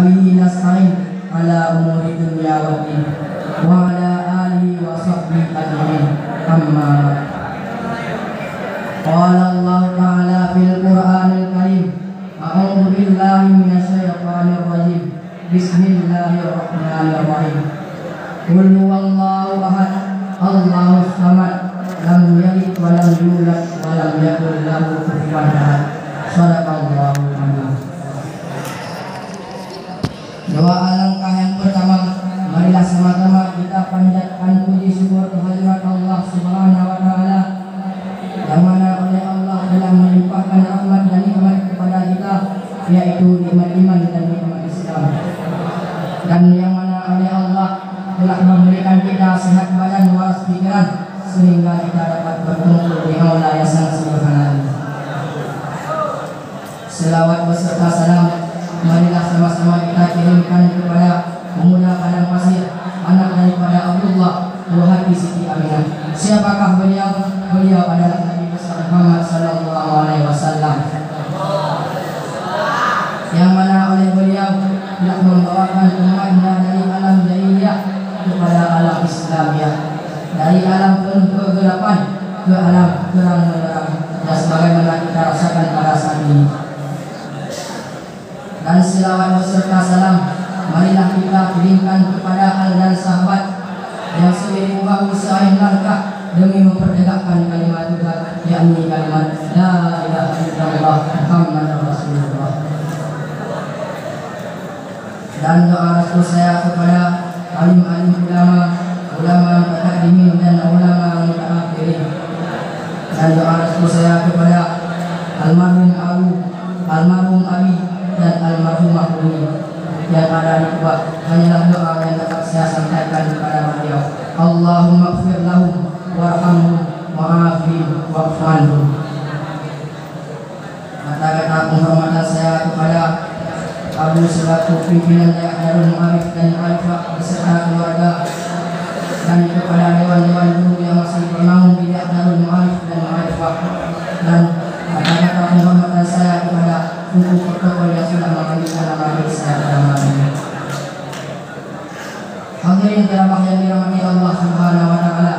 bihi nasta'in ala umuri dunya waddin wa ala alihi wa sahbihi ajma'in. Amma ba'd. Qala Allah Ta'ala fil Qur'anil Karim, a'udzu billahi minasyaitonir rajim. Bismillahirrahmanirrahim. Qul huwallahu ahad, Allahus samad, lam yalid wa lam yulad wa lam yakul lahu kufuwan ahad. Shadaqallahul azim. Doa alangkah yang pertama, marilah sama-sama kita panjatkan puji syukur kehadirat Allah Subhanahu wa Ta'ala, yang mana oleh Allah telah melimpahkan rahmat dan nikmat kepada kita, yaitu nikmat iman dan nikmat Islam, dan yang mana oleh Allah telah memberikan kita sehat badan waras pikiran sehingga kita dapat berkumpul di aula yang sangat sederhana ini. Selawat beserta salam marilah sama-sama kita kirimkan kepada pemuda padang pasir, anak daripada Abdullah buah hati Siti Aminah. Siapakah beliau? Beliau adalah Nabi besar Muhammad sallallahu alaihi wasallam, yang mana oleh beliau telah membawakan umatnya dari alam jahiliyah kepada alam Islamiyah, dari alam penuh kegelapan ke alam terang benderang, dan sebagaimana kita rasakan pada saat ini. Dan selawat beserta salam marilah kita kirimkan kepada al dan sahabat yang seiring bahu seain langkah demi mempertegakkan kalimat Tuhan, yakni kalimat la ilaha illallah Muhammadur Rasulullah. Dan doa Rasul saya kepada alim-alim ulama mutaqaddimin dan ulama mutaakhirin, dan doa Rasul saya kepada almarhum Abi dan almarhumah Umi yang ada di Kubah. Hanyalah doa yang dapat saya sampaikan kepada beliau. Allahumma ighfir lahum warhamhum wa'afihim wa'fu anhum. Kata-kata penghormatan saya kepada Abu selaku pimpinan Darul Ma'arif dan Al-Fa beserta keluarga, dan kepada dewan-dewan guru yang masih bernaung di Darul Ma'arif dan Al-Fa, dan kata-kata penghormatan saya kepada buku protokol yang sudah mengambil nama saya pada malam ini. Hadirin kiramah yang dirahmati Allah Subhanahu wa Ta'ala,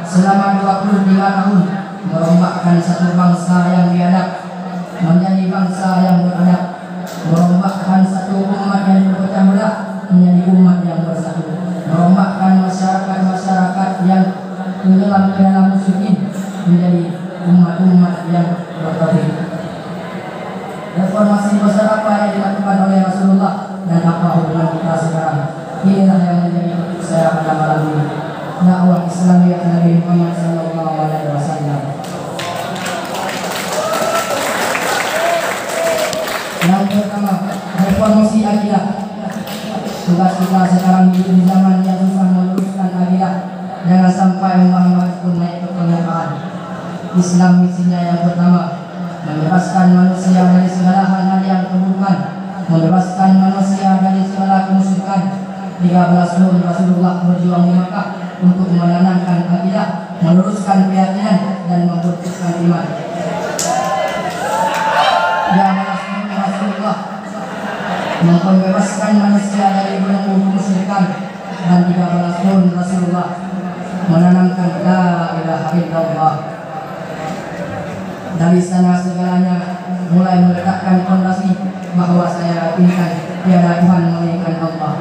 selama 23 tahun merombakkan satu bangsa yang biadab menjadi bangsa yang beradab, merombakkan satu umat yang berpecah belah menjadi umat yang bersatu, merombakkan masyarakat yang tenggelam ke dalam musyrikin menjadi umat-umat yang bertauhid. Reformasi besar apa yang dilakukan oleh Rasulullah dan apa hubungan kita sekarang? Inilah yang menjadi topik saya pada malam ini, dakwah Islamiyah Nabi Muhammad sallallahu alaihi wasallam. Yang pertama, reformasi akidah. Tugas kita sekarang hidup di zaman yang susah meluruskan akidah. Jangan sampai Muhammad pun naik ke permukaan. Islam misinya yang pertama, membebaskan manusia dari segala hal-hal yang keburukan, membebaskan manusia dari segala kemusyrikan. 13 tahun Rasulullah berjuang di Makkah untuk menanamkan akidah, meluruskan keyakinan dan memperkuatkan iman. 13 tahun Rasulullah membebaskan manusia dari belenggu kemusyrikan, dan 13 tahun Rasulullah menanamkan la ilaha illallah. Dari sana segalanya mulai meletakkan fondasi bahwa saya yakinkan tiada Tuhan melainkan Allah.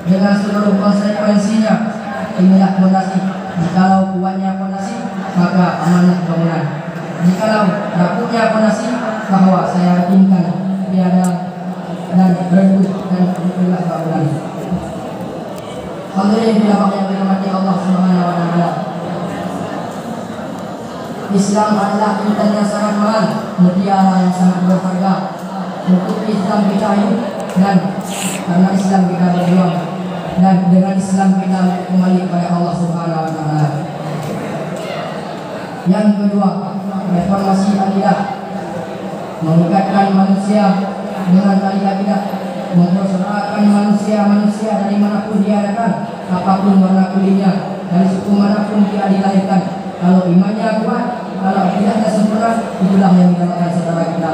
Dengan seluruh konsekuensinya, inilah fondasi. Jikalau kuatnya fondasi, maka amanah bangunan. Jikalau rapuhnya fondasi, bahwa saya yakinkan tiada dan redup dan itulah bangunan. Hadirin yang dirahmati Allah Subhanahu wa Ta'ala, Islam adalah intan yang sangat mahal, mutiara yang sangat berharga. Untuk Islam kita hidup, dan karena Islam kita berjuang, dan dengan Islam kita kembali kepada Allah Subhanahu wa Ta'ala. Yang kedua, reformasi akidah, mengikatkan manusia dengan tali akidah, mempersatukan manusia dari manapun dia datang, apapun warna kulitnya, dari suku manapun dia dilahirkan. Kalau imannya kuat, kalau akidahnya sempurna, itulah yang dinamakan saudara kita.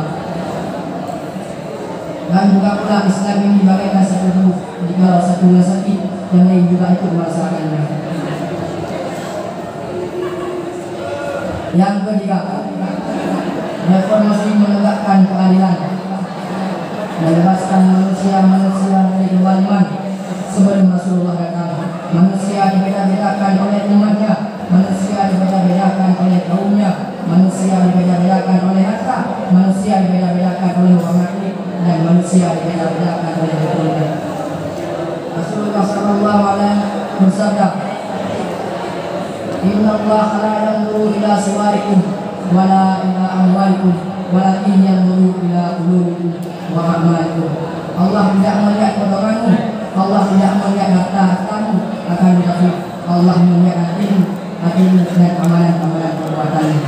Dan juga pula Islam ini bagaikan satu tubuh, jika satunya sakit, yang lain juga ikut merasakannya. Yang ketiga, reformasi menegakkan keadilan, membebaskan manusia-manusia dari kezaliman. Sebelum Rasulullah datang, manusia dibeda-bedakan oleh umatnya, manusia dibeda-bedakan oleh kaumnya, manusia dibeda-bedakan oleh harta, manusia dibeda-bedakan oleh warna kulit, dan manusia dibeda-bedakan oleh keturunan. Rasulullah SAW bersabda, Inna Allah la yanzuru ila suwarikum wala ila amwalikum walakin yanzuru ila qulubikum wa a'malikum. Allah tidak melihat kotoranmu, Allah tidak melihat harta-hartamu, akan tetapi Allah melihat hatimu dan amalan-amalan perbuatanmu.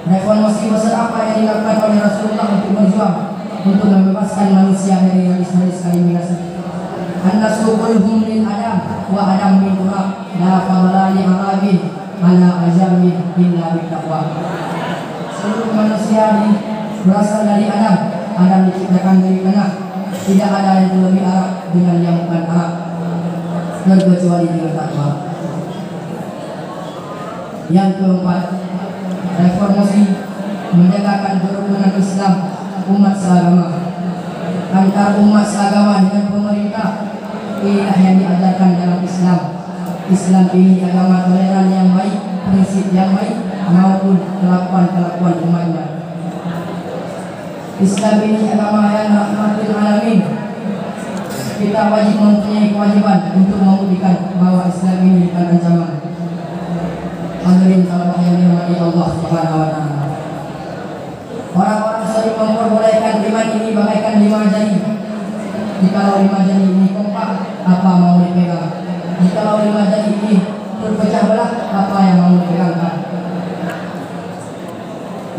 Reformasi besar apa yang dilakukan oleh Rasulullah untuk berjuang untuk membebaskan manusia dari hadis-hadis eliminasi. An-nasu kulluhum min Adam wa Adam min Turab, la fadla li Arabin ala ajamin illa bittaqwa. Seluruh manusia ini berasal dari Adam. Adam diciptakan dari tanah. Tidak ada yang lebih Arab dengan yang bukan Arab, terkecuali dengan takwa. Yang keempat, reformasi menegakkan kerukunan Islam umat seagama. Antar umat seagama dengan pemerintah, inilah yang diajarkan dalam Islam. Islam ini agama toleran yang baik, prinsip yang baik, maupun kelakuan-kelakuan umatnya. Islam ini agama yang rahmatul alamin. Kita wajib mempunyai kewajiban untuk membuktikan bahwa Islam ini bukan ancaman. Hadirin salawat yang dirahmati Allah Subhanahu wa taala. Orang-orang sering memperbolehkan iman ini bagaikan 5 jari. Jikalau 5 jari ini kompak, apa mau dipegang? Jikalau 5 jari ini terpecah belah, apa yang mau dipegangkan?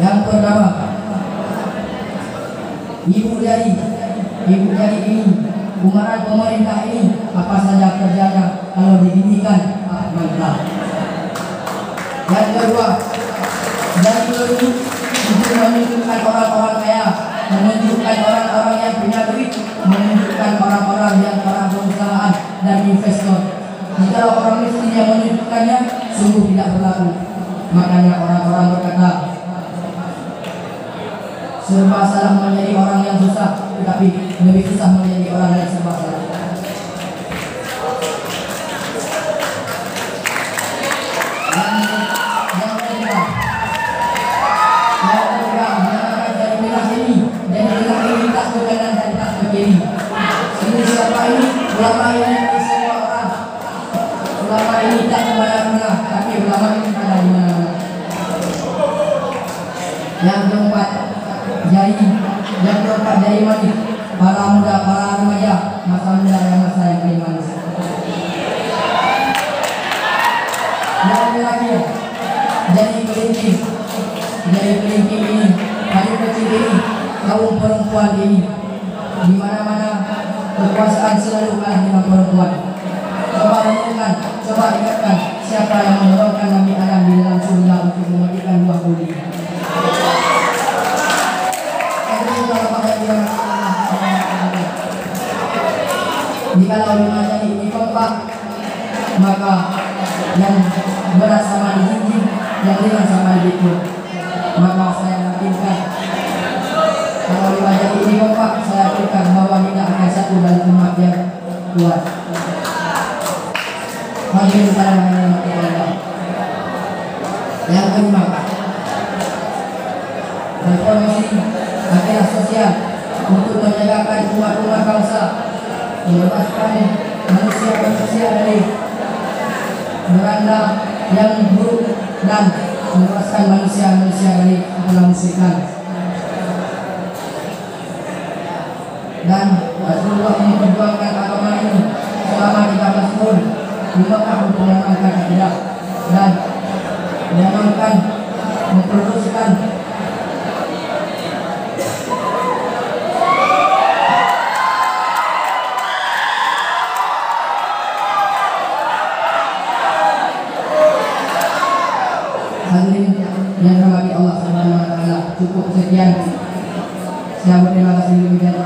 Yang pertama, ibu jari ini, umaran pemerintah ini, apa saja kerjanya kalau didirikan mantap. Yang kedua, jari ini untuk menunjukkan orang-orang kaya, menunjukkan orang-orang yang punya duit, menunjukkan orang-orang yang para perusahaan dan investor. Jika orang miskin yang menunjukkannya, sungguh tidak berlaku. Makanya orang-orang berkata, serba salah menjadi orang yang susah, tetapi lebih susah menjadi orang yang serba salah. Ulama ini semua orang. Ulama ini tak kemana-mana, tapi ulama ini ada di mana-mana. Yang keempat, jari manis. Para muda, para remaja, masa muda yang masa yang paling manis. Yang terakhir, jari kelingking ini, hari kecil ini, kaum perempuan ini, di mana-mana kekuasaan selalu kalah dengan perempuan. Coba renungkan, coba ingatkan, siapa yang mendorongkan Nabi Adam di dalam surga untuk mematikan buah budi. Jikalau 5 jari ini kompak, maka yang berat sama dijinjing, yang ringan sama dipikul. Maka saya yakinkan, kalau 5 jari ini kompak, saya yakinkan bahwa kita akan satu dalam umat yang kuat. Hadirin sekalian yang dirahmati Allah. Yang kelima, reformasi akidah sosial untuk menjagakan umat-umat bangsa, membebaskan manusia-manusia dari beranda yang buruk dan membebaskan manusia-manusia dari kemusyrikan. Dan Rasulullah memperjuangkan agama ini selama 13 tahun di Mekah untuk mengamalkan akidah dan mengamalkan, memproduksikan hadirin yang dirahmati Allah Subhanahu wa taala. Cukup sekian Yang berterima kasih demikian